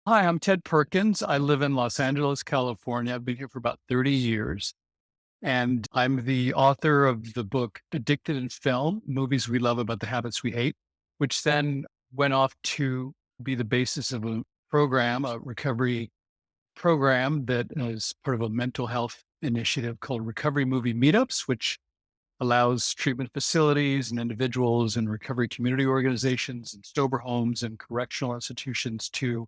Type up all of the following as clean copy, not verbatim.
Hi, I'm Ted Perkins. I live in Los Angeles, California. I've been here for about 30 years. And I'm the author of the book Addicted in Film Movies We Love About the Habits We Hate, which then went off to be the basis of a program, a recovery program that is part of a mental health initiative called Recovery Movie Meetups, which allows treatment facilities and individuals and recovery community organizations and sober homes and correctional institutions to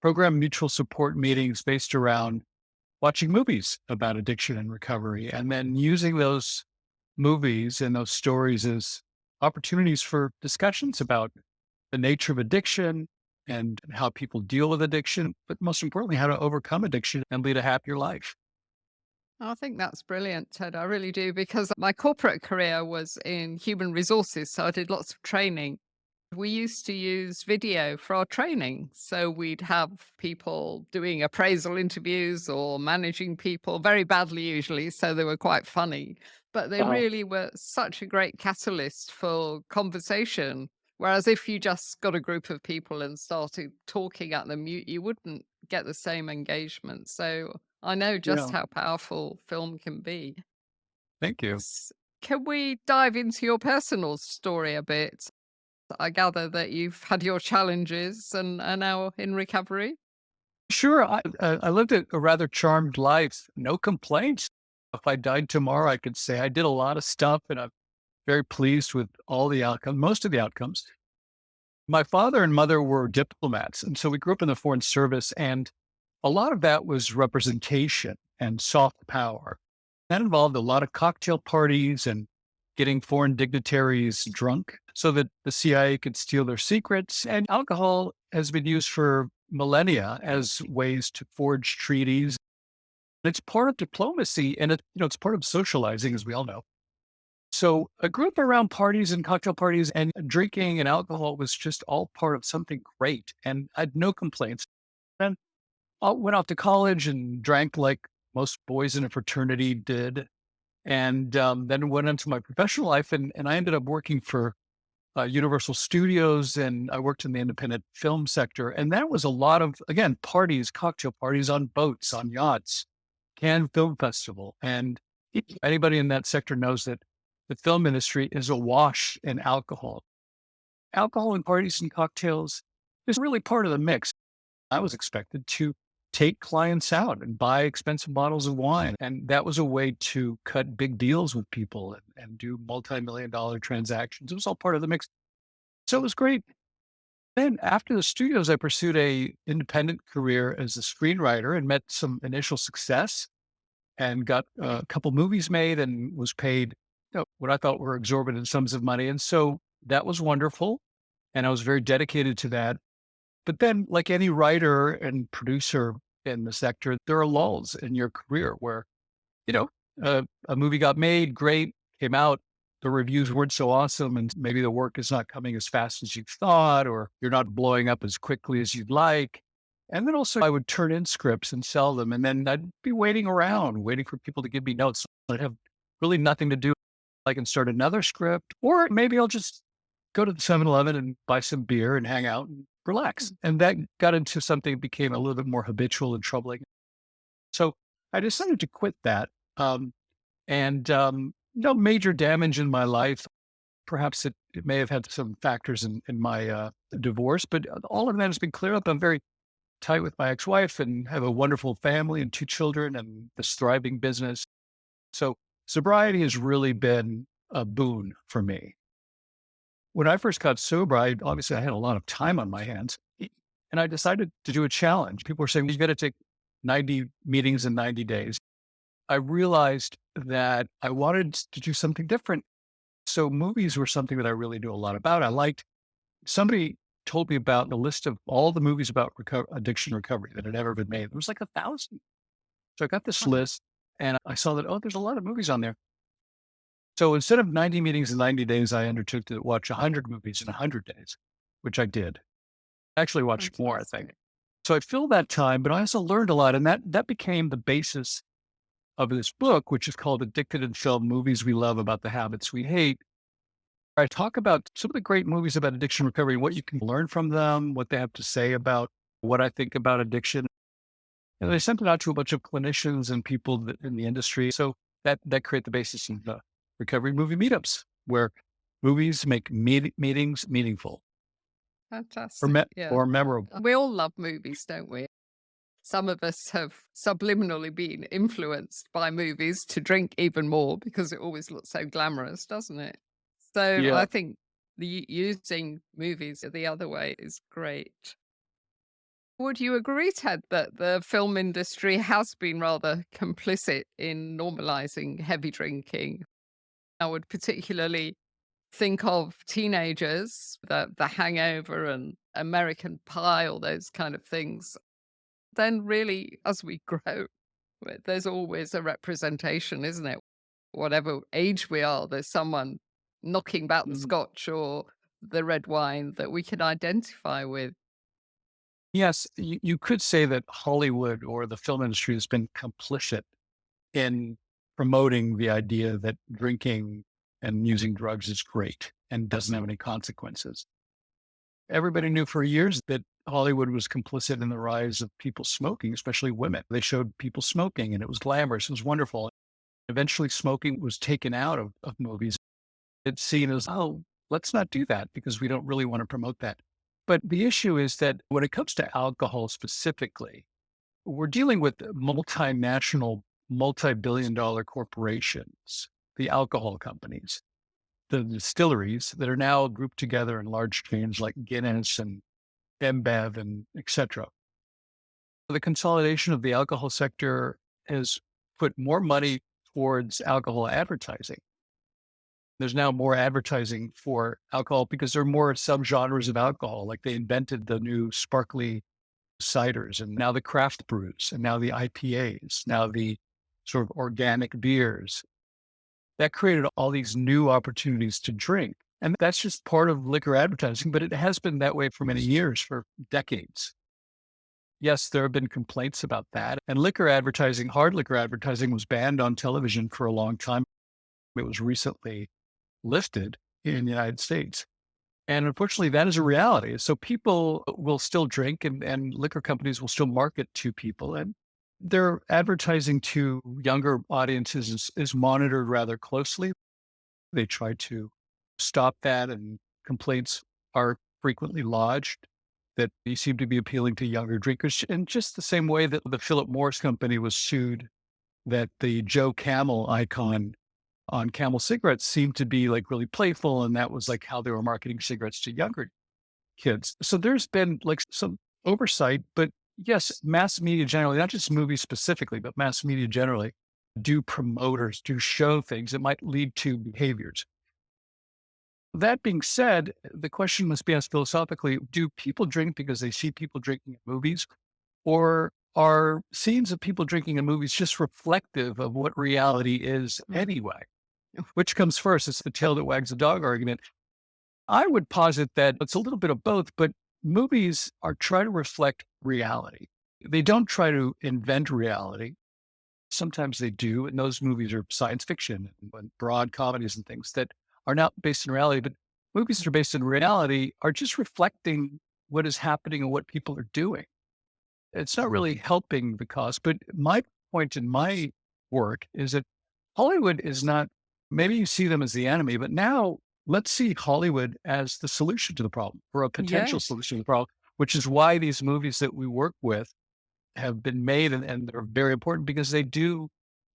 program mutual support meetings based around watching movies about addiction and recovery, and then using those movies and those stories as opportunities for discussions about the nature of addiction and how people deal with addiction, but most importantly, how to overcome addiction and lead a happier life. I think that's brilliant, Ted. I really do, because my corporate career was in human resources. So I did lots of training. We used to use video for our training. So we'd have people doing appraisal interviews or managing people very badly, usually. So they were quite funny, but they Wow. really were such a great catalyst for conversation. Whereas if you just got a group of people and started talking at them, you wouldn't get the same engagement. So I know just Yeah. how powerful film can be. Thank you. S- Can we dive into your personal story a bit? I gather that you've had your challenges and are now in recovery. Sure. I lived a rather charmed life, no complaints. If I died tomorrow, I could say I did a lot of stuff and I'm very pleased with all the outcomes, most of the outcomes. My father and mother were diplomats, and so we grew up in the foreign service, and a lot of that was representation and soft power. That involved a lot of cocktail parties and getting foreign dignitaries drunk so that the CIA could steal their secrets. And alcohol has been used for millennia as ways to forge treaties. It's part of diplomacy, and it's part of socializing, as we all know. So a group around parties and cocktail parties and drinking and alcohol was just all part of something great. And I had no complaints. And I went off to college and drank like most boys in a fraternity did. And then went into my professional life, and I ended up working for Universal Studios, and I worked in the independent film sector. And that was a lot of, again, parties, cocktail parties on boats, on yachts, Cannes Film Festival. And anybody in that sector knows that the film industry is awash in alcohol. Alcohol and parties and cocktails is really part of the mix. I was expected to take clients out and buy expensive bottles of wine. And that was a way to cut big deals with people and do multi-million dollar transactions. It was all part of the mix. So it was great. Then after the studios, I pursued a independent career as a screenwriter and met some initial success and got a couple movies made and was paid what I thought were exorbitant sums of money. And so that was wonderful. And I was very dedicated to that. But then, like any writer and producer in the sector, there are lulls in your career where, you know, a movie got made, great, came out, the reviews weren't so awesome, and maybe the work is not coming as fast as you thought, or you're not blowing up as quickly as you'd like. And then also, I would turn in scripts and sell them, and then I'd be waiting around, waiting for people to give me notes. I'd have really nothing to do. I can start another script, or maybe I'll just go to the 7-Eleven and buy some beer and hang out and relax. And that got into something that became a little bit more habitual and troubling. So I decided to quit that. No major damage in my life. Perhaps it may have had some factors in my divorce, but all of that has been cleared up. I'm very tight with my ex-wife and have a wonderful family and two children and this thriving business. So sobriety has really been a boon for me. When I first got sober, I had a lot of time on my hands, and I decided to do a challenge. People were saying, "You got to take 90 meetings in 90 days." I realized that I wanted to do something different. So movies were something that I really knew a lot about. I liked somebody told me about the list of all the movies about addiction recovery that had ever been made. There was like 1,000. So I got this Wow. list and I saw that, oh, there's a lot of movies on there. So instead of 90 meetings in 90 days, I undertook to watch 100 movies in 100 days, which I did. Actually watched more, I think. Fantastic. So I filled that time, but I also learned a lot. And that became the basis of this book, which is called Addicted in Film Movies We Love About the Habits We Hate. I talk about some of the great movies about addiction recovery, what you can learn from them, what they have to say about what I think about addiction. And they sent it out to a bunch of clinicians and people in the industry. So that create the basis of the recovery movie meetups, where movies make meetings meaningful Fantastic. Yeah. or memorable. We all love movies, don't we? Some of us have subliminally been influenced by movies to drink even more because it always looks so glamorous, doesn't it? So Yeah. I think using movies the other way is great. Would you agree, Ted, that the film industry has been rather complicit in normalizing heavy drinking? I would particularly think of teenagers, the Hangover and American Pie, all those kind of things. Then really, as we grow, there's always a representation, isn't it? Whatever age we are, there's someone knocking back the Mhm. scotch or the red wine that we can identify with. Yes, you could say that Hollywood or the film industry has been complicit in promoting the idea that drinking and using drugs is great and doesn't have any consequences. Everybody knew for years that Hollywood was complicit in the rise of people smoking, especially women. They showed people smoking and it was glamorous. It was wonderful. Eventually, smoking was taken out of movies. It's seen as, oh, let's not do that because we don't really want to promote that. But the issue is that when it comes to alcohol specifically, we're dealing with multinational, multi-billion dollar corporations, the alcohol companies, the distilleries that are now grouped together in large chains like Guinness and InBev and et cetera. The consolidation of the alcohol sector has put more money towards alcohol advertising. There's now more advertising for alcohol because there are more subgenres of alcohol. Like they invented the new sparkly ciders and now the craft brews and now the IPAs, now the sort of organic beers. That created all these new opportunities to drink. And that's just part of liquor advertising, but it has been that way for many years, for decades. Yes, there have been complaints about that. And liquor advertising, hard liquor advertising was banned on television for a long time. It was recently lifted in the United States. And unfortunately, that is a reality. So people will still drink and liquor companies will still market to people. And their advertising to younger audiences is monitored rather closely. They try to stop that, and complaints are frequently lodged that they seem to be appealing to younger drinkers in just the same way that the Philip Morris company was sued, that the Joe Camel icon on Camel cigarettes seemed to be like really playful. And that was like how they were marketing cigarettes to younger kids. So there's been like some oversight, but yes, mass media generally, not just movies specifically, but mass media generally do promoters, do show things that might lead to behaviors. That being said, the question must be asked philosophically, do people drink because they see people drinking in movies? Or are scenes of people drinking in movies just reflective of what reality is Mm. anyway? Which comes first? It's the tail that wags the dog argument. I would posit that it's a little bit of both, but movies are trying to reflect reality. They don't try to invent reality. Sometimes they do, and those movies are science fiction and broad comedies and things that are not based in reality. But movies that are based in reality are just reflecting what is happening and what people are doing. It's not really helping the cause. But my point in my work is that Hollywood is not, maybe you see them as the enemy, but now let's see Hollywood as the solution to the problem or a potential Yes. solution to the problem, which is why these movies that we work with have been made and they're very important because they do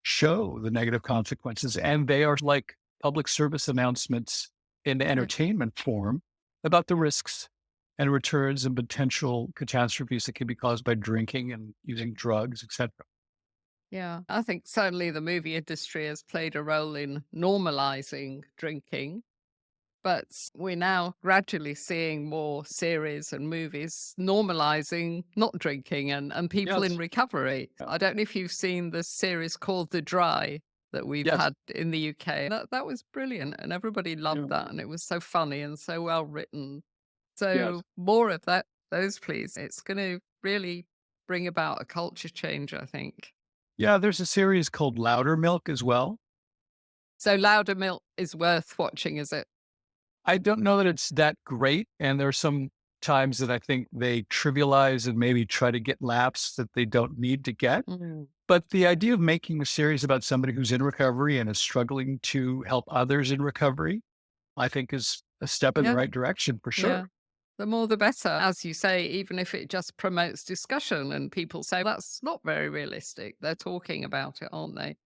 show the negative consequences and they are like public service announcements in Mm. entertainment form about the risks and returns and potential catastrophes that can be caused by drinking and using drugs, etc. Yeah. I think certainly the movie industry has played a role in normalizing drinking. But we're now gradually seeing more series and movies normalizing not drinking and people in Yes. recovery. Yeah. I don't know if you've seen the series called The Dry that we've Yes. had in the UK. That was brilliant and everybody loved Yeah. that and it was so funny and so well written. Yes. So more of that those please. It's going to really bring about a culture change, I think. Yeah. There's a series called Louder Milk as well. So Louder Milk is worth watching, is it? I don't know that it's that great. And there's some times that I think they trivialize and maybe try to get laughs that they don't need to get. Mm. But the idea of making a series about somebody who's in recovery and is struggling to help others in recovery, I think is a step in the Yeah, right direction for yeah. sure. The more the better, as you say, even if it just promotes discussion and people say that's not very realistic. They're talking about it, aren't they?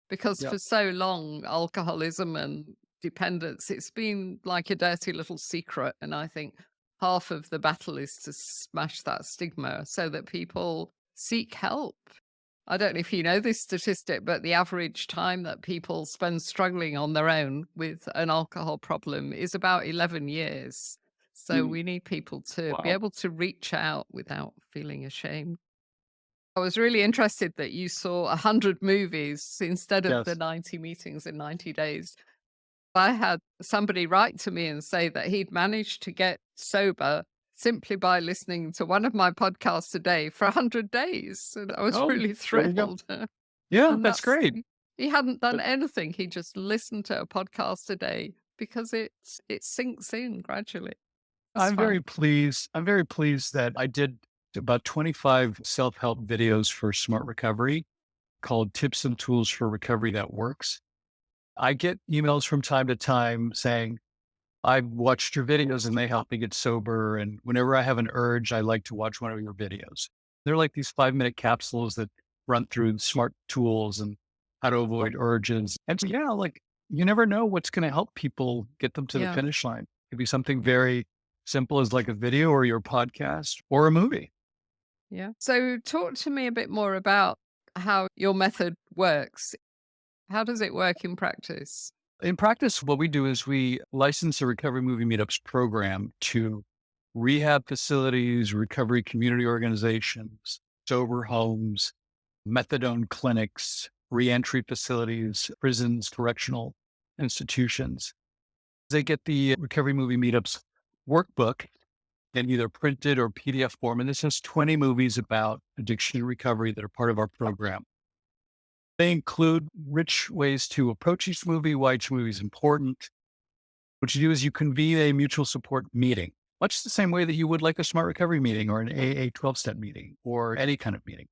Because Yeah. for so long, alcoholism and dependence, it's been like a dirty little secret. And I think half of the battle is to smash that stigma so that people seek help. I don't know if you know this statistic, but the average time that people spend struggling on their own with an alcohol problem is about 11 years. So Mm. we need people to be Wow. able to reach out without feeling ashamed. I was really interested that you saw 100 movies instead of the Yes. 90 meetings in 90 days. I had somebody write to me and say that he'd managed to get sober simply by listening to one of my podcasts a day for 100 days. And I was Oh, really there you go. thrilled. Yeah, And that's that's, great. he hadn't done But anything. He just listened to a podcast a day because it sinks in gradually. It's I'm fun. very pleased. I'm very pleased that I did about 25 self-help videos for Smart Recovery called Tips and Tools for Recovery That Works. I get emails from time to time saying, I've watched your videos and they help me get sober. And whenever I have an urge, I like to watch one of your videos. They're like these 5-minute capsules that run through smart tools and how to avoid urges. And so, yeah, like you never know what's going to help people get them to the Yeah. finish line. It could be something very simple as like a video or your podcast or a movie. Yeah. So talk to me a bit more about how your method works. How does it work in practice? In practice, what we do is we license a recovery movie meetups program to rehab facilities, recovery community organizations, sober homes, methadone clinics, reentry facilities, prisons, correctional institutions. They get the recovery movie meetups workbook in either printed or PDF form. And this has 20 movies about addiction and recovery that are part of our program. They include rich ways to approach each movie, why each movie is important. What you do is you convene a mutual support meeting, much the same way that you would like a smart recovery meeting or an AA 12-step meeting or any kind of meeting.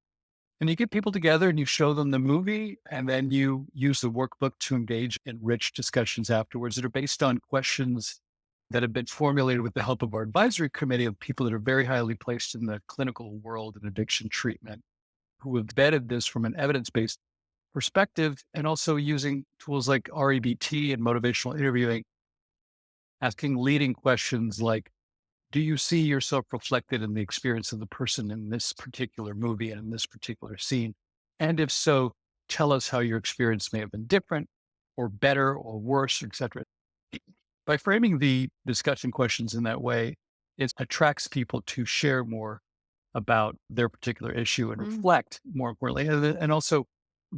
And you get people together and you show them the movie, and then you use the workbook to engage in rich discussions afterwards that are based on questions that have been formulated with the help of our advisory committee of people that are very highly placed in the clinical world and addiction treatment, who have vetted this from an evidence-based perspective and also using tools like REBT and motivational interviewing, asking leading questions like, do you see yourself reflected in the experience of the person in this particular movie and in this particular scene? And if so, tell us how your experience may have been different or better or worse, etc. By framing the discussion questions in that way, it attracts people to share more about their particular issue and Mm. reflect more importantly, and also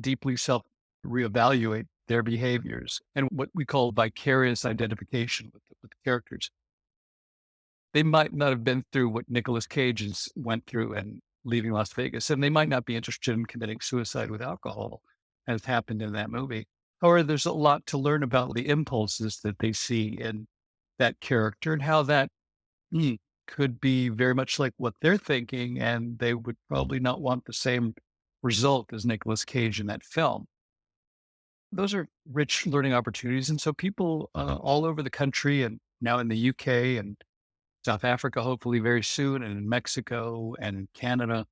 deeply self reevaluate their behaviors and what we call vicarious identification with the characters. They might not have been through what Nicolas Cage has went through and leaving Las Vegas, and they might not be interested in committing suicide with alcohol, as happened in that movie. However, there's a lot to learn about the impulses that they see in that character and how that mm, could be very much like what they're thinking, and they would probably not want the same result as Nicolas Cage in that film. Those are rich learning opportunities, and so people all over the country and now in the UK and South Africa, hopefully very soon, and in Mexico and in Canada.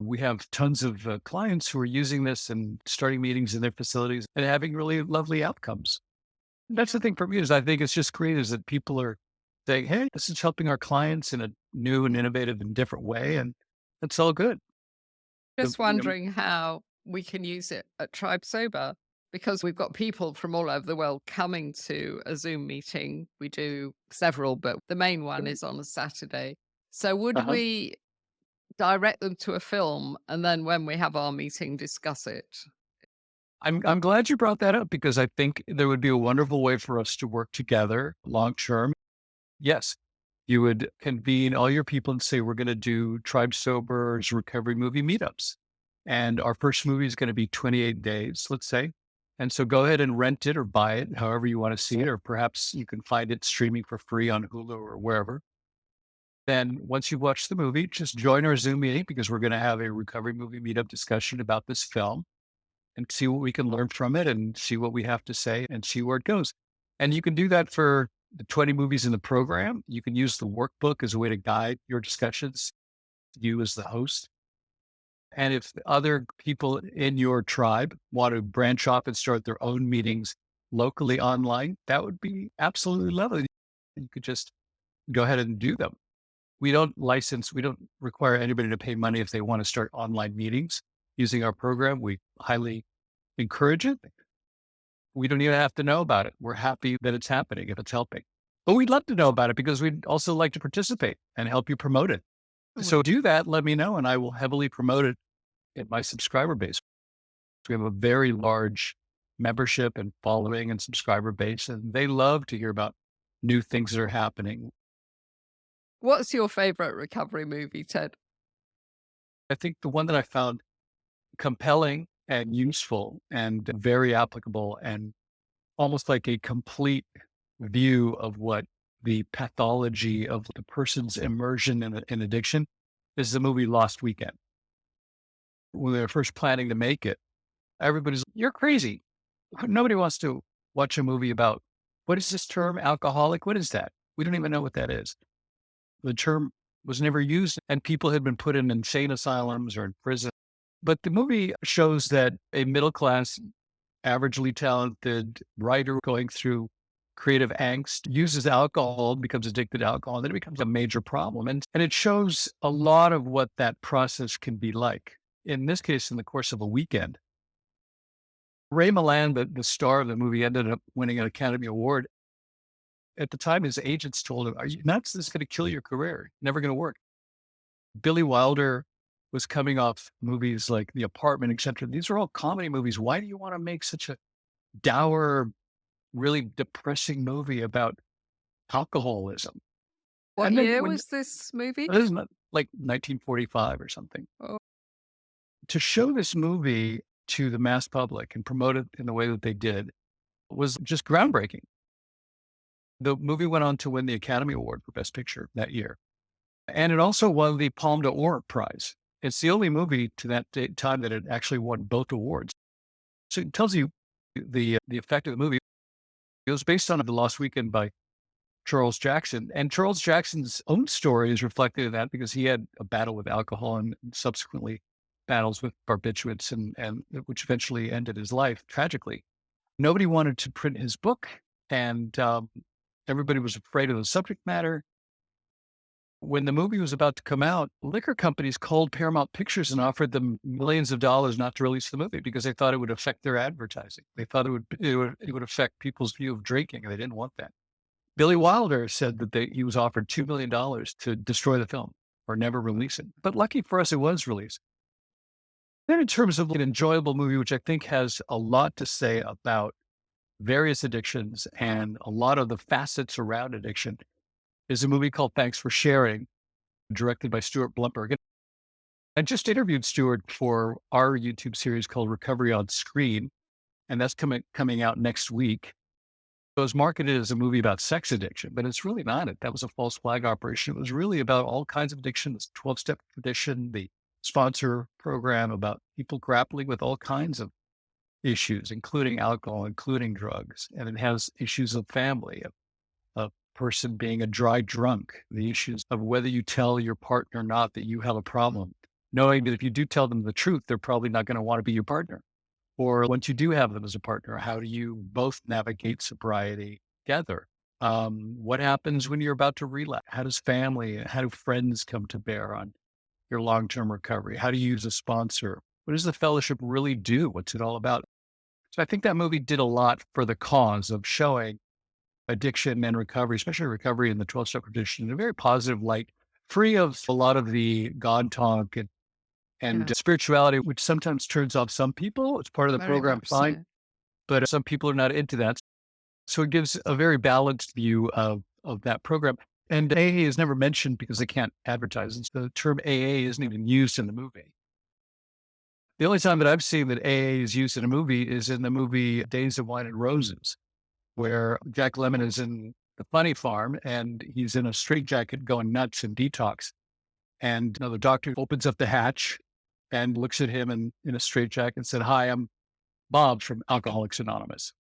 We have tons of clients who are using this and starting meetings in their facilities and having really lovely outcomes. That's the thing for me is I think it's just great is that people are saying, hey, this is helping our clients in a new and innovative and different way. And it's all good. Just wondering how we can use it at Tribe Sober because we've got people from all over the world coming to a Zoom meeting. We do several, but the main one is on a Saturday. So would uh we direct them to a film and then when we have our meeting, discuss it? I'm glad you brought that up because I think there would be a wonderful way for us to work together long term. Yes, you would convene all your people and say, we're going to do Tribe Sober's recovery movie meetups. And our first movie is going to be 28 days, let's say. And so go ahead and rent it or buy it, however you want to see it, or perhaps you can find it streaming for free on Hulu or wherever. Then once you've watched the movie, just join our Zoom meeting because we're going to have a recovery movie meetup discussion about this film and see what we can learn from it and see what we have to say and see where it goes. And you can do that for the 20 movies in the program. You can use the workbook as a way to guide your discussions, you as the host. And if other people in your tribe want to branch off and start their own meetings locally online, that would be absolutely lovely. You could just go ahead and do them. We don't require anybody to pay money if they want to start online meetings using our program. We highly encourage it. We don't even have to know about it. We're happy that it's happening if it's helping. But we'd love to know about it because we'd also like to participate and help you promote it. So do that, let me know, and I will heavily promote it in my subscriber base. We have a very large membership and following and subscriber base, and they love to hear about new things that are happening. What's your favorite recovery movie, Ted? I think the one that I found compelling and useful and very applicable and almost like a complete view of what the pathology of the person's immersion in addiction is the movie Lost Weekend. When they were first planning to make it, everybody's, you're crazy. Nobody wants to watch a movie about what is this term, alcoholic? What is that? We don't even know what that is. The term was never used, and people had been put in insane asylums or in prison. But the movie shows that a middle class, averagely talented writer going through creative angst uses alcohol, becomes addicted to alcohol, and then it becomes a major problem. And it shows a lot of what that process can be like. In this case, in the course of a weekend, Ray Milland, the star of the movie, ended up winning an Academy Award. At the time, his agents told him, "Are you nuts? This is going to kill your career. Never going to work." Billy Wilder was coming off movies like The Apartment, etc. These are all comedy movies. Why do you want to make such a dour, really depressing movie about alcoholism? What And then year when was this movie? this is not like 1945 or something, Oh, to show this movie to the mass public and promote it in the way that they did was just groundbreaking. The movie went on to win the Academy Award for Best Picture that year. And it also won the Palme d'Or prize. It's the only movie to that time that it actually won both awards. So it tells you the effect of the movie. It was based on The Lost Weekend by Charles Jackson. And Charles Jackson's own story is reflected in that because he had a battle with alcohol and subsequently battles with barbiturates and which eventually ended his life tragically. Nobody wanted to print his book, and everybody was afraid of the subject matter. When the movie was about to come out, liquor companies called Paramount Pictures and offered them millions of dollars not to release the movie because they thought it would affect their advertising. They thought it would affect people's view of drinking, and they didn't want that. Billy Wilder said that he was offered $2 million to destroy the film or never release it. But lucky for us, it was released. Then, in terms of an enjoyable movie, which I think has a lot to say about various addictions and a lot of the facets around addiction, is a movie called Thanks for Sharing, directed by Stuart Blumberg. And I just interviewed Stuart for our YouTube series called Recovery on Screen, and that's coming out next week. It was marketed as a movie about sex addiction, but it's really not it. That was a false flag operation. It was really about all kinds of addiction, this 12-step tradition, the sponsor program about people grappling with all kinds of issues, including alcohol, including drugs. And it has issues of family, of a person being a dry drunk, the issues of whether you tell your partner or not that you have a problem, knowing that if you do tell them the truth, they're probably not going to want to be your partner. Or once you do have them as a partner, how do you both navigate sobriety together? What happens when you're about to relapse? How do friends come to bear on your long-term recovery? How do you use a sponsor? What does the fellowship really do? What's it all about? So I think that movie did a lot for the cause of showing addiction and recovery, especially recovery in the 12-step tradition, in a very positive light, free of a lot of the God talk and yeah, spirituality, which sometimes turns off some people. It's part of the very program, much fine, so. but some people are not into that. So it gives a very balanced view of that program. And AA is never mentioned because they can't advertise it. So the term AA isn't even used in the movie. The only time that I've seen that AA is used in a movie is in the movie Days of Wine and Roses, where Jack Lemmon is in the funny farm, and he's in a straitjacket going nuts in detox. And the doctor opens up the hatch and looks at him in a straitjacket and said, "Hi, I'm Bob from Alcoholics Anonymous."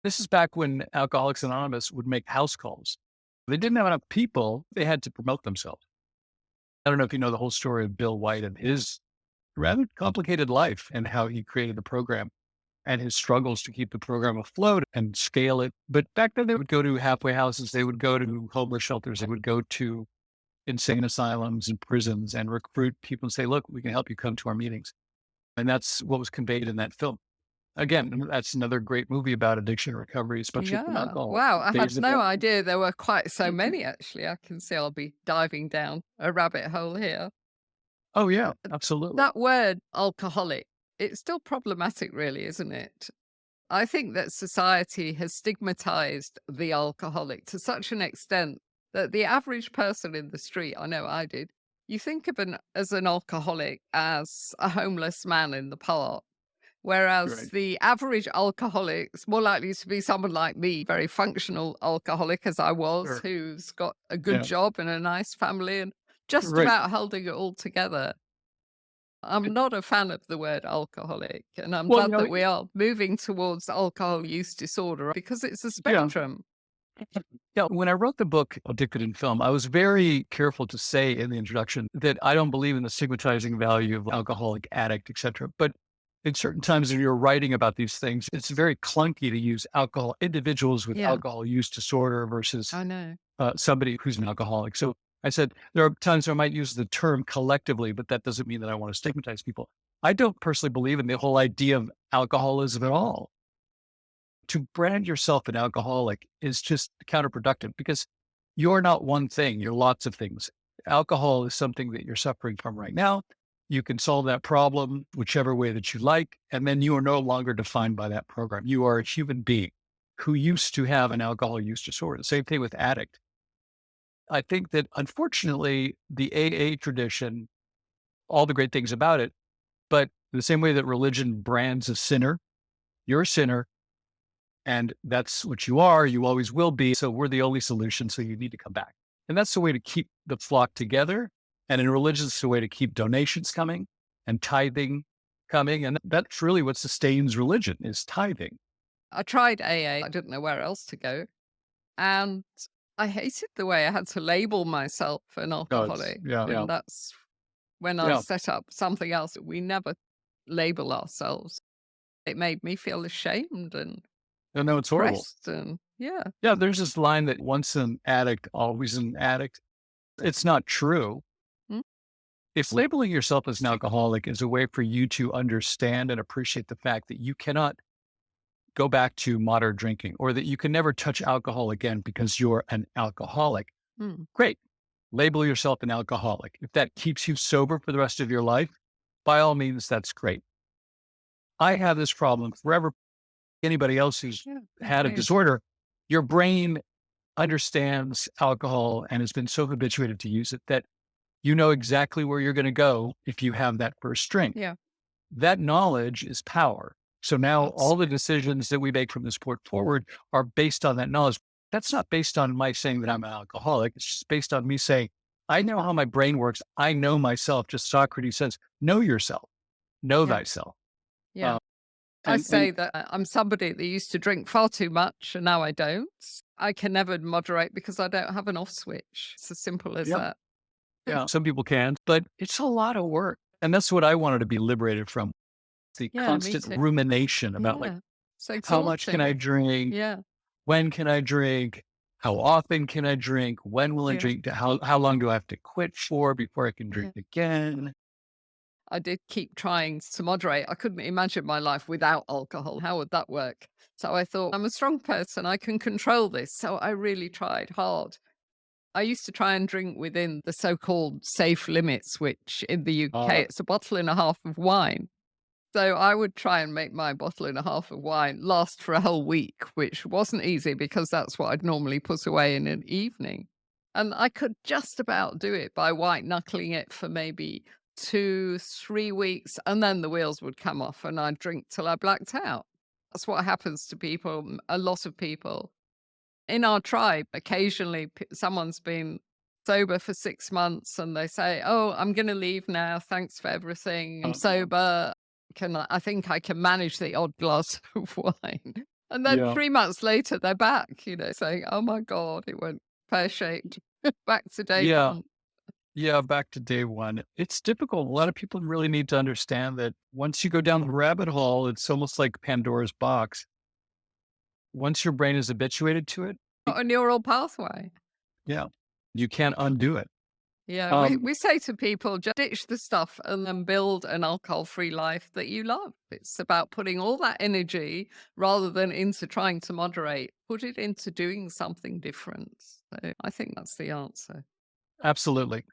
This is back when Alcoholics Anonymous would make house calls. They didn't have enough people. They had to promote themselves. I don't know if you know the whole story of Bill White and his rather complicated life and how he created the program and his struggles to keep the program afloat and scale it. But back then, they would go to halfway houses, they would go to homeless shelters, they would go to insane asylums and prisons and recruit people and say, "Look, we can help you come to our meetings." And that's what was conveyed in that film. Again, that's another great movie about addiction and recovery, especially from Yeah. alcohol. Wow. I had Days of no it. idea there were quite so many, actually. I can see I'll be diving down a rabbit hole here. Oh, yeah, Uh, absolutely. That word alcoholic, it's still problematic, really, isn't it? I think that society has stigmatized the alcoholic to such an extent that the average person in the street, I know I did, you think of an alcoholic as a homeless man in the park. Whereas Right. the average alcoholic's more likely to be someone like me, very functional alcoholic as I was, Sure. who's got a good Yeah. job and a nice family and just Right. about holding it all together. I'm not a fan of the word alcoholic, and I'm Well, glad that we are moving towards alcohol use disorder because it's a yeah. spectrum. Yeah. When I wrote the book, Addicted in Film, I was very careful to say in the introduction that I don't believe in the stigmatizing value of alcoholic addict, et cetera. But in certain times when you're writing about these things, it's very clunky to use alcohol, individuals with Yeah, alcohol use disorder versus I know. somebody who's an alcoholic. So I said, there are times where I might use the term collectively, but that doesn't mean that I want to stigmatize people. I don't personally believe in the whole idea of alcoholism at all. To brand yourself an alcoholic is just counterproductive because you're not one thing, you're lots of things. Alcohol is something that you're suffering from right now. You can solve that problem whichever way that you like. And then you are no longer defined by that program. You are a human being who used to have an alcohol use disorder. The same thing with addict. I think that unfortunately, the AA tradition, all the great things about it, but the same way that religion brands a sinner, you're a sinner, and that's what you are, you always will be. So we're the only solution. So you need to come back. And that's the way to keep the flock together. And in religion, it's the way to keep donations coming and tithing coming. And that's really what sustains religion is tithing. I tried AA, I didn't know where else to go. And I hated the way I had to label myself an No, alcoholic. yeah, And that's when I yeah. set up something else. We never label ourselves. It made me feel ashamed and No, it's horrible. depressed. And yeah. Yeah, there's this line that once an addict, always an addict. It's not true. Mm, If labeling yourself as an alcoholic is a way for you to understand and appreciate the fact that you cannot go back to moderate drinking or that you can never touch alcohol again because you're an alcoholic, mm, great. Label yourself an alcoholic. If that keeps you sober for the rest of your life, by all means, that's great. I have this problem forever. Anybody else who's yeah, me had a too. disorder, your brain understands alcohol and has been so habituated to use it that you know exactly where you're going to go if you have that first drink. Yeah. That knowledge is power. So now That's all the decisions that we make from this point forward are based on that knowledge. That's not based on my saying that I'm an alcoholic. It's just based on me saying, I know how my brain works. I know myself. Just Socrates says, know yourself, know yeah. thyself. Yeah. Uh, I and say that I'm somebody that used to drink far too much and now I don't. I can never moderate because I don't have an off switch. It's as simple as yeah, that. yeah, some people can, but it's a lot of work. And that's what I wanted to be liberated from the Yeah, me constant too. rumination about like, Yeah. It's how much can exhausting. I drink? Yeah. When can I drink? How often can I drink? When will I Yeah. drink? How long do I have to quit for before I can Yeah. drink again? I did keep trying to moderate. I couldn't imagine my life without alcohol. How would that work? So I thought, I'm a strong person. I can control this. So I really tried hard. I used to try and drink within the so called safe limits, which in the UK, Uh, it's a bottle and a half of wine. So I would try and make my bottle and a half of wine last for a whole week, which wasn't easy because that's what I'd normally put away in an evening. And I could just about do it by white knuckling it for maybe 2, 3 weeks, and then the wheels would come off and I'd drink till I blacked out. That's what happens to people, a lot of people. In our tribe, occasionally someone's been sober for 6 months and they say, "Oh, I'm going to leave now. Thanks for everything. I'm sober. I think I can manage the odd glass of wine." And then Yeah. 3 months later, they're back, saying, "Oh my God, it went pear shaped back to day Yeah. one." Yeah. Back to day one. It's difficult. A lot of people really need to understand that once you go down the rabbit hole, it's almost like Pandora's box. Once your brain is habituated to it, Not a neural pathway. yeah, you can't undo it. Yeah, we, Um, we say to people, just ditch the stuff and then build an alcohol free life that you love. It's about putting all that energy rather than into trying to moderate, put it into doing something different. So I think that's the answer. Absolutely.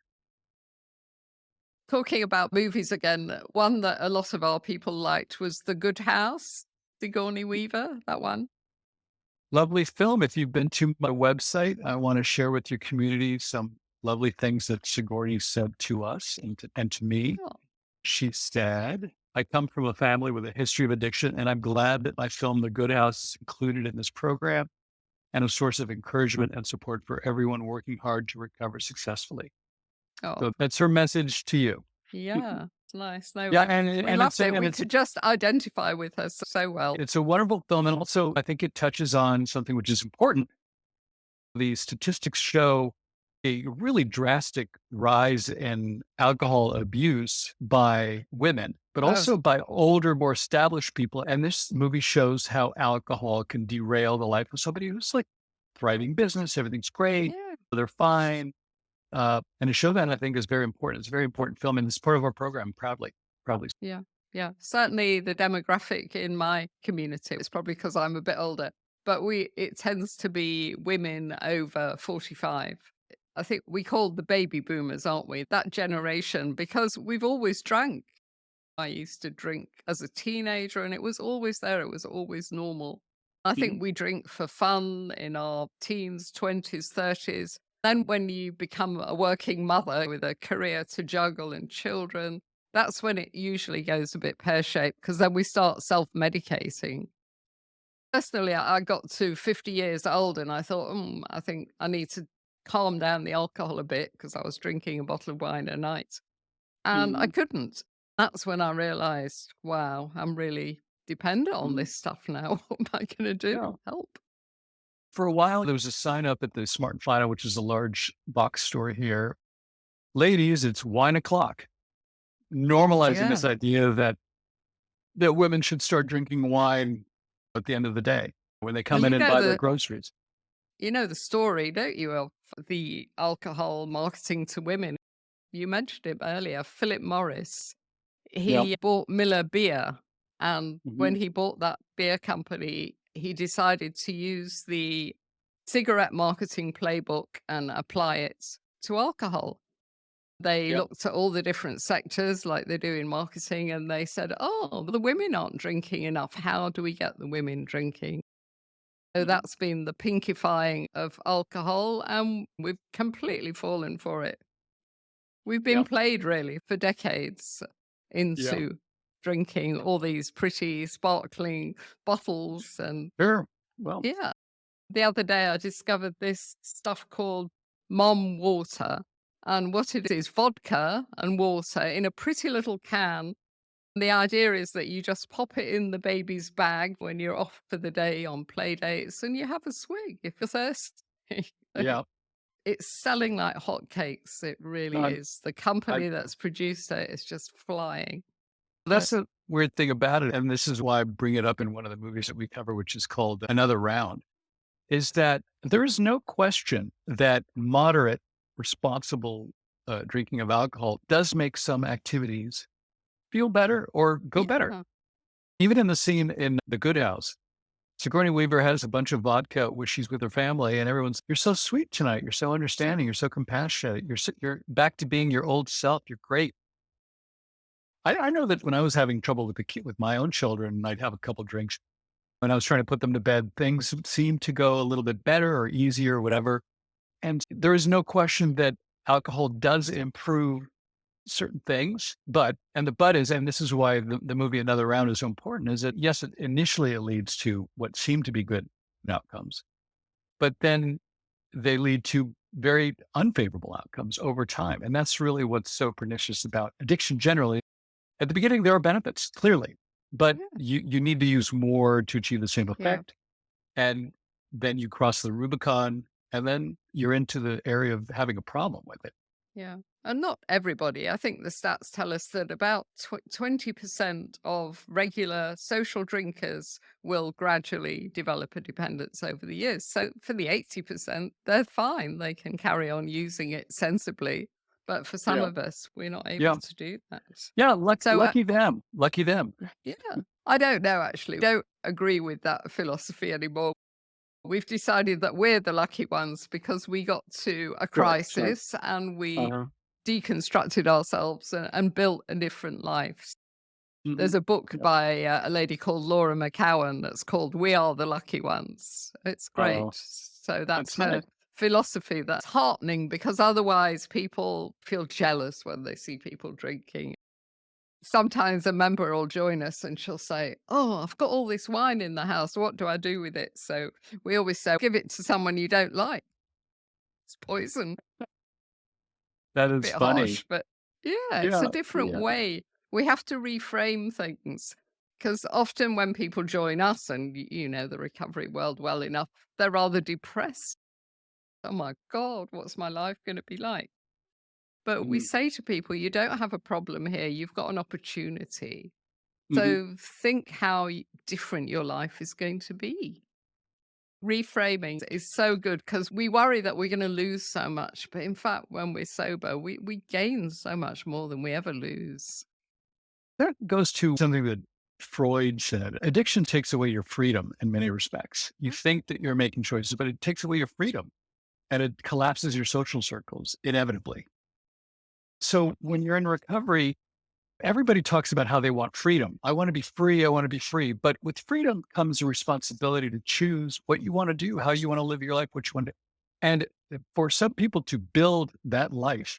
Talking about movies again, one that a lot of our people liked was The Good House, Sigourney Weaver, that one. Lovely film. If you've been to my website, I want to share with your community some lovely things that Sigourney said to us and to me. Oh, She said, I come from a family with a history of addiction, and I'm glad that my film, The Good House, is included in this program and a source of encouragement and support for everyone working hard to recover successfully. oh, So that's her message to you. yeah, it's nice. No, Yeah, we and loved it. We could just identify with her so well. it's a wonderful film, and also I think it touches on something which is important. The statistics show a really drastic rise in alcohol abuse by women, but Oh, also by older, more established people. And this movie shows how alcohol can derail the life of somebody who's like thriving business, everything's great, yeah. they're fine. And to show that, I think, is very important. It's a very important film, and it's part of our program, proudly, proudly. Yeah, yeah. Certainly the demographic in my community, it's probably because I'm a bit older, but it tends to be women over 45. I think we call the baby boomers, aren't we? That generation, because we've always drank. I used to drink as a teenager and it was always there. It was always normal. I Mhm. think we drink for fun in our teens, 20s, 30s. Then when you become a working mother with a career to juggle and children, that's when it usually goes a bit pear shaped because then we start self medicating. Personally, I got to 50 years old and I thought, I think I need to calm down the alcohol a bit because I was drinking a bottle of wine a night and I Mhm. couldn't. That's when I realized, wow, I'm really dependent on Mhm. this stuff now. What am I going to do? Yeah. Help. For a while, there was a sign up at the Smart and Final, which is a large box store here. Ladies, it's wine o'clock, normalizing Yeah. this idea that women should start drinking wine at the end of the day when they Well, come in and buy their groceries. you know the story, don't you, of the alcohol marketing to women? You mentioned him earlier, Philip Morris. Yeah. He bought Miller Beer, and when Mhm. he bought that beer company, he decided to use the cigarette marketing playbook and apply it to alcohol. They Yeah. looked at all the different sectors like they do in marketing and they said, "Oh, the women aren't drinking enough. How do we get the women drinking?" So Mhm. that's been the pinkifying of alcohol, and we've completely fallen for it. We've been Yeah. played really for decades Yeah. into drinking all these pretty sparkling bottles. And Sure. Well, yeah, the other day I discovered this stuff called mom water. And what it is vodka and water in a pretty little can. The idea is that you just pop it in the baby's bag when you're off for the day on play dates and you have a swig if you're thirsty. yeah. It's selling like hotcakes. It really No, is. The I company that's produced it is just flying. Uh, that's the weird thing about it, and this is why I bring it up in one of the movies that we cover, which is called Another Round, is that there is no question that moderate, responsible, drinking of alcohol does make some activities feel better or go better. yeah. Even in the scene in The Good House, Sigourney Weaver has a bunch of vodka where she's with her family, and everyone's, "You're so sweet tonight. You're so understanding. You're so compassionate. You're back to being your old self. You're great." I know that when I was having trouble with with my own children, I'd have a couple drinks. When I was trying to put them to bed, things seemed to go a little bit better or easier or whatever. And there is no question that alcohol does improve certain things, and the but is, and this is why the movie Another Round is so important, is that yes, initially it leads to what seem to be good outcomes. but then they lead to very unfavorable outcomes over time. And that's really what's so pernicious about addiction generally. At the beginning, there are benefits, clearly, but Yeah. you need to use more to achieve the same Yeah. effect. And then you cross the Rubicon, and then you're into the area of having a problem with it. Yeah. And not everybody. I think the stats tell us that about 20% of regular social drinkers will gradually develop a dependence over the years. So for the 80%, they're fine. They can carry on using it sensibly. But for some Yeah. of us, we're not able Yeah. to do that. Yeah. So, Lucky them. Lucky them. yeah, I don't know actually. Don't agree with that philosophy anymore. We've decided that we're the lucky ones because we got to a Sure. Sure. crisis and we Uh-huh. deconstructed ourselves and built a different life. Hmm. There's a book Yeah. by a lady called Laura McCowan that's called We Are the Lucky Ones. It's great. Oh, So that's that's nice. her philosophy. That's heartening because otherwise people feel jealous when they see people drinking. Sometimes a member will join us and she'll say, "Oh, I've got all this wine in the house. What do I do with it?" So we always say, give it to someone you don't like. It's poison. That is Bit funny. harsh, but yeah, it's a Yeah. different Yeah. way. We have to reframe things because often when people join us and you know the recovery world well enough, they're rather depressed. Oh my God, what's my life going to be like? But we Mm-hmm. say to people, you don't have a problem here. You've got an opportunity. Mm-hmm. So think how different your life is going to be. Reframing is so good because we worry that we're going to lose so much. But in fact, when we're sober, we gain so much more than we ever lose. That goes to something that Freud said. Addiction takes away your freedom in many respects. You think that you're making choices, but it takes away your freedom and it collapses your social circles inevitably. So when you're in recovery, everybody talks about how they want freedom. I want to be free. I want to be free. But with freedom comes a responsibility to choose what you want to do, how you want to live your life, what you want to. And for some people to build that life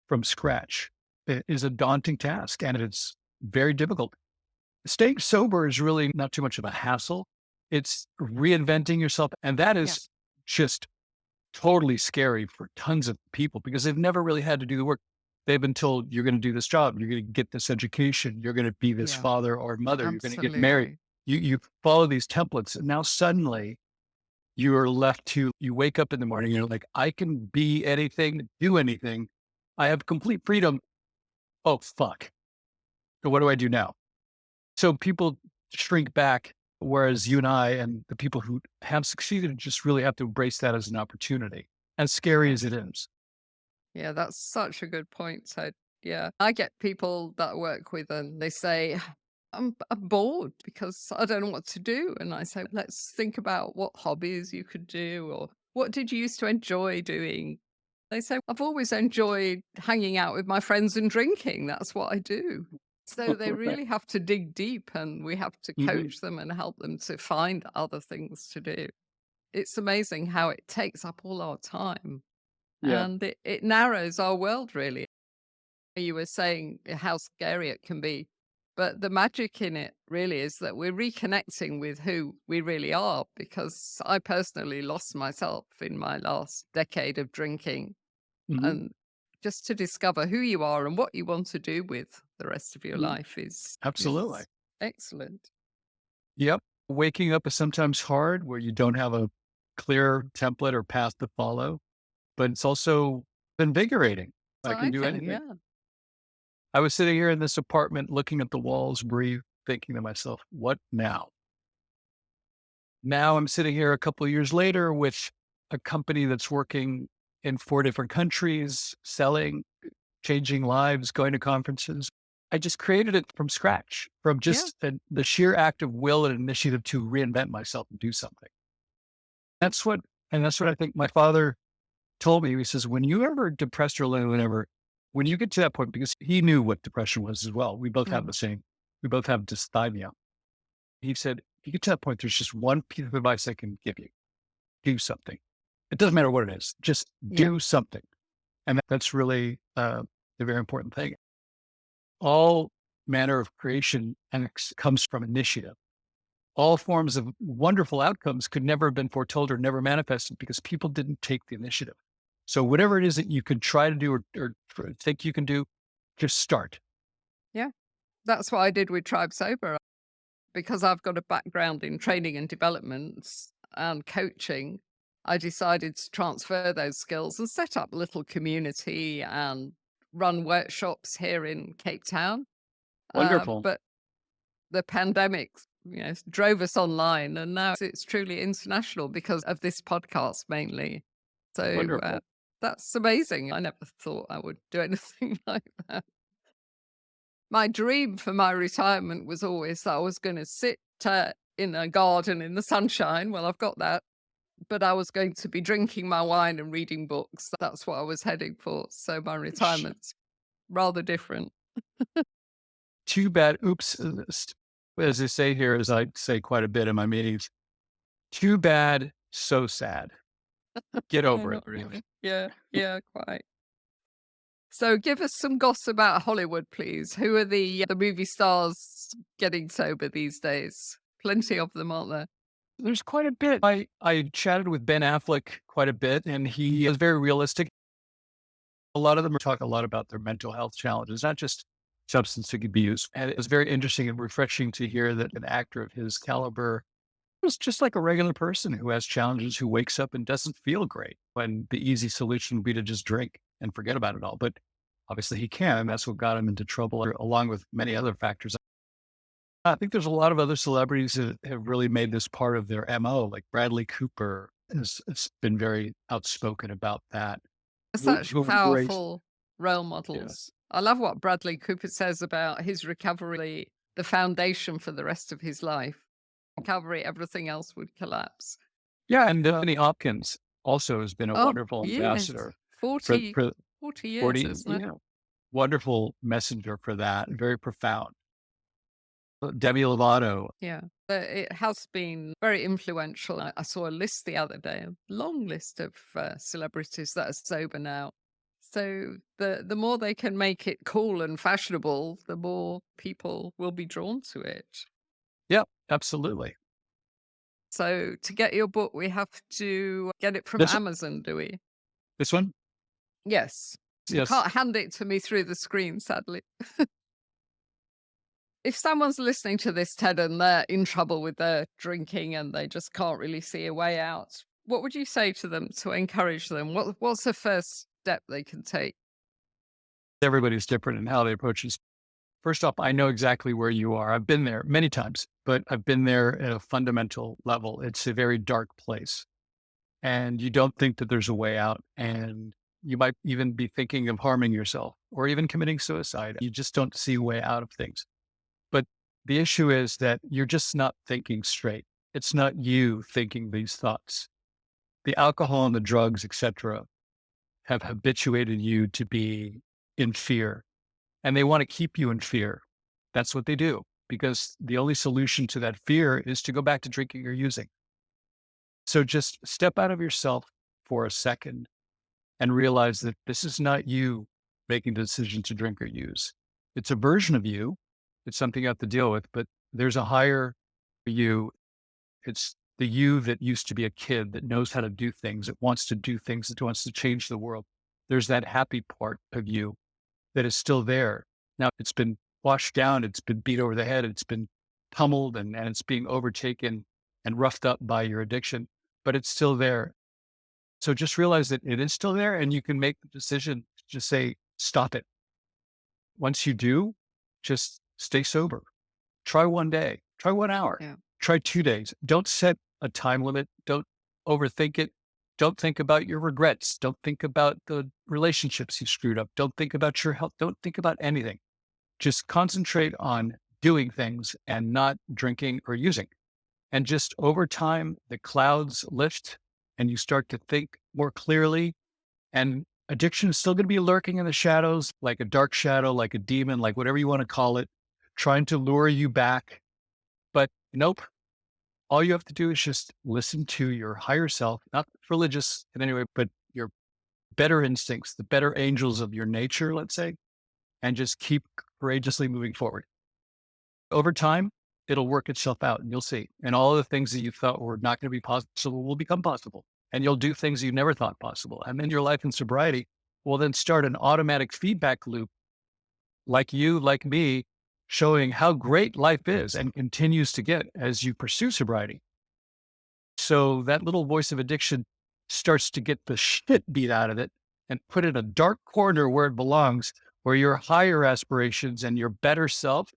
from scratch is a daunting task and it's very difficult. Staying sober is really not too much of a hassle. It's reinventing yourself. And that Yeah. is just totally scary for tons of people because they've never really had to do the work. They've been told you're going to do this job, you're going to get this education, you're going to be this Yeah. father or mother, you're going to get married. Absolutely. You follow these templates, and now suddenly you are left to you wake up in the morning, you're like, I can be anything, do anything. I have complete freedom. Oh fuck. So what do I do now? So people shrink back, whereas you and I and the people who have succeeded just really have to embrace that as an opportunity, as scary Yeah. as it is. Yeah. That's such a good point, Ted. Yeah. I get people that I work with and they say, I'm bored because I don't know what to do. And I say, let's think about what hobbies you could do or what did you used to enjoy doing? They say, I've always enjoyed hanging out with my friends and drinking. That's what I do. So they Right. really have to dig deep and we have to Mhm. coach them and help them to find other things to do. It's amazing how it takes up all our time Yeah. and it narrows our world, really. You were saying how scary it can be, but the magic in it really is that we're reconnecting with who we really are. Because I personally lost myself in my last decade of drinking, Mhm. and just to discover who you are and what you want to do with the rest of your Mhm. life Absolutely. is excellent. Yep. Waking up is sometimes hard where you don't have a clear template or path to follow, but it's also invigorating. I can do Exciting, anything. yeah. I was sitting here in this apartment looking at the walls, breathe, thinking to myself, what now? Now I'm sitting here a couple of years later with a company that's working in 4 different countries, selling, changing lives, going to conferences. I just created it from scratch, from Yeah. just the sheer act of will and initiative to reinvent myself and do something. That's what, and that's what I think my father told me. He says, when you ever depressed or lonely, whenever, when you get to that point, because he knew what depression was as well. We both have Mm. the same, we both have dysthymia. He said, if you get to that point, there's just one piece of advice I can give you: do something. It doesn't matter what it is, just Yeah. do something. And that's really the very important thing. All manner of creation and comes from initiative. all forms of wonderful outcomes could never have been foretold or never manifested because people didn't take the initiative. So whatever it is that you could try to do or think you can do, just start. Yeah. That's what I did with Tribe Sober. Because I've got a background in training and development and coaching, I decided to transfer those skills and set up a little community and run workshops here in Cape Town. Wonderful. But the pandemic, drove us online, and now it's truly international because of this podcast mainly. So Wonderful. that's amazing. I never thought I would do anything like that. My dream for my retirement was always that I was going to sit in a garden in the sunshine. Well, I've got that, but I was going to be drinking my wine and reading books. That's what I was heading for. So my Sh- retirement's rather different. Too bad. Oops. As I say here, as I say quite a bit in my meetings, too bad, so sad. Get No, over it. not really. Yeah, yeah, quite. So give us some gossip about Hollywood, please. Who are the movie stars getting sober these days? Plenty of them, aren't there? There's quite a bit. I chatted with Ben Affleck quite a bit, and he is very realistic. A lot of them talk a lot about their mental health challenges, not just substance abuse. And it was very interesting and refreshing to hear that an actor of his caliber was just like a regular person who has challenges, who wakes up and doesn't feel great when the easy solution would be to just drink and forget about it all. But obviously he can. And that's what got him into trouble, along with many other factors. I think there's a lot of other celebrities that have really made this part of their MO, like Bradley Cooper has been very outspoken about that. Such Who embraced, powerful role yeah. models. I love what Bradley Cooper says about his recovery, the foundation for the rest of his life. Recovery, everything else would collapse. Yeah. And Anthony Hopkins also has been a Oh, wonderful yes. ambassador for, 40, for 40 years, 40, isn't it? yeah, wonderful messenger for that. Very profound. Demi Lovato. Yeah. It has been very influential. I saw a list the other day, a long list of celebrities that are sober now. So the more they can make it cool and fashionable, the more people will be drawn to it. Yeah, absolutely. So to get your book, we have to get it from This Amazon, do we? this one? Yes. You Yes. can't hand it to me through the screen, sadly. If someone's listening to this, Ted, and they're in trouble with their drinking and they just can't really see a way out, what would you say to them to encourage them? What's the first step they can take? Everybody's different in how they approach this. First off, I know exactly where you are. I've been there many times, but I've been there at a fundamental level. It's a very dark place, and you don't think that there's a way out. And you might even be thinking of harming yourself or even committing suicide. You just don't see a way out of things. But the issue is that you're just not thinking straight. It's not you thinking these thoughts. The alcohol and the drugs, etc., have habituated you to be in fear, and they want to keep you in fear. That's what they do, because the only solution to that fear is to go back to drinking or using. So just step out of yourself for a second and realize that this is not you making the decision to drink or use. It's a version of you. It's something you have to deal with, but there's a higher you. It's the you that used to be a kid that knows how to do things, that wants to do things, that wants to change the world. There's that happy part of you that is still there. Now it's been washed down, it's been beat over the head, it's been pummeled and it's being overtaken and roughed up by your addiction, but it's still there. So just realize that it is still there and you can make the decision to just say, stop it. Once you do, just stay sober. Try 1 day, try 1 hour, Yeah. try 2 days. Don't set a time limit. Don't overthink it. Don't think about your regrets. Don't think about the relationships you screwed up. Don't think about your health. Don't think about anything. Just concentrate on doing things and not drinking or using. And just over time, the clouds lift and you start to think more clearly. And addiction is still going to be lurking in the shadows, like a dark shadow, like a demon, like whatever you want to call it, trying to lure you back. But nope, all you have to do is just listen to your higher self, not religious in any way, but your better instincts, the better angels of your nature, let's say, and just keep courageously moving forward. Over time, it'll work itself out and you'll see. And all of the things that you thought were not going to be possible will become possible. And you'll do things you never thought possible. And then your life in sobriety will then start an automatic feedback loop, like you, like me, showing how great life is and continues to get as you pursue sobriety. So that little voice of addiction starts to get the shit beat out of it and put it in a dark corner where it belongs, where your higher aspirations and your better self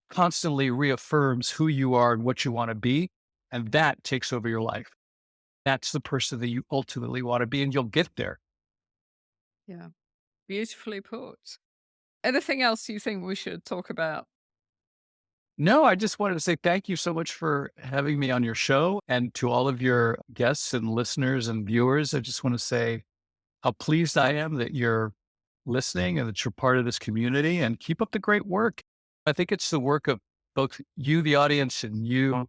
constantly reaffirms who you are and what you want to be. And that takes over your life. That's the person that you ultimately want to be, and you'll get there. Yeah. Beautifully put. Anything else you think we should talk about? No, I just wanted to say thank you so much for having me on your show. And to all of your guests and listeners and viewers, I just want to say how pleased I am that you're listening and that you're part of this community, and keep up the great work. I think it's the work of both you, the audience, and you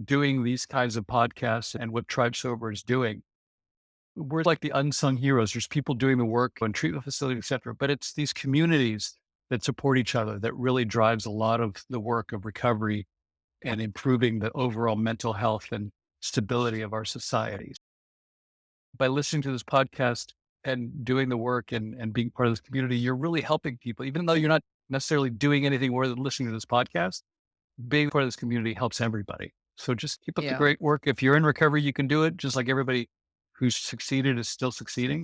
doing these kinds of podcasts and what Tribe Sober is doing. We're like the unsung heroes. There's people doing the work on treatment facilities, et cetera, but it's these communities that support each other that really drives a lot of the work of recovery and improving the overall mental health and stability of our societies. By listening to this podcast and doing the work and being part of this community, you're really helping people, even though you're not necessarily doing anything more than listening to this podcast. Being part of this community helps everybody. So just keep up the Yeah. great work. If you're in recovery, you can do it, just like everybody who's succeeded is still succeeding.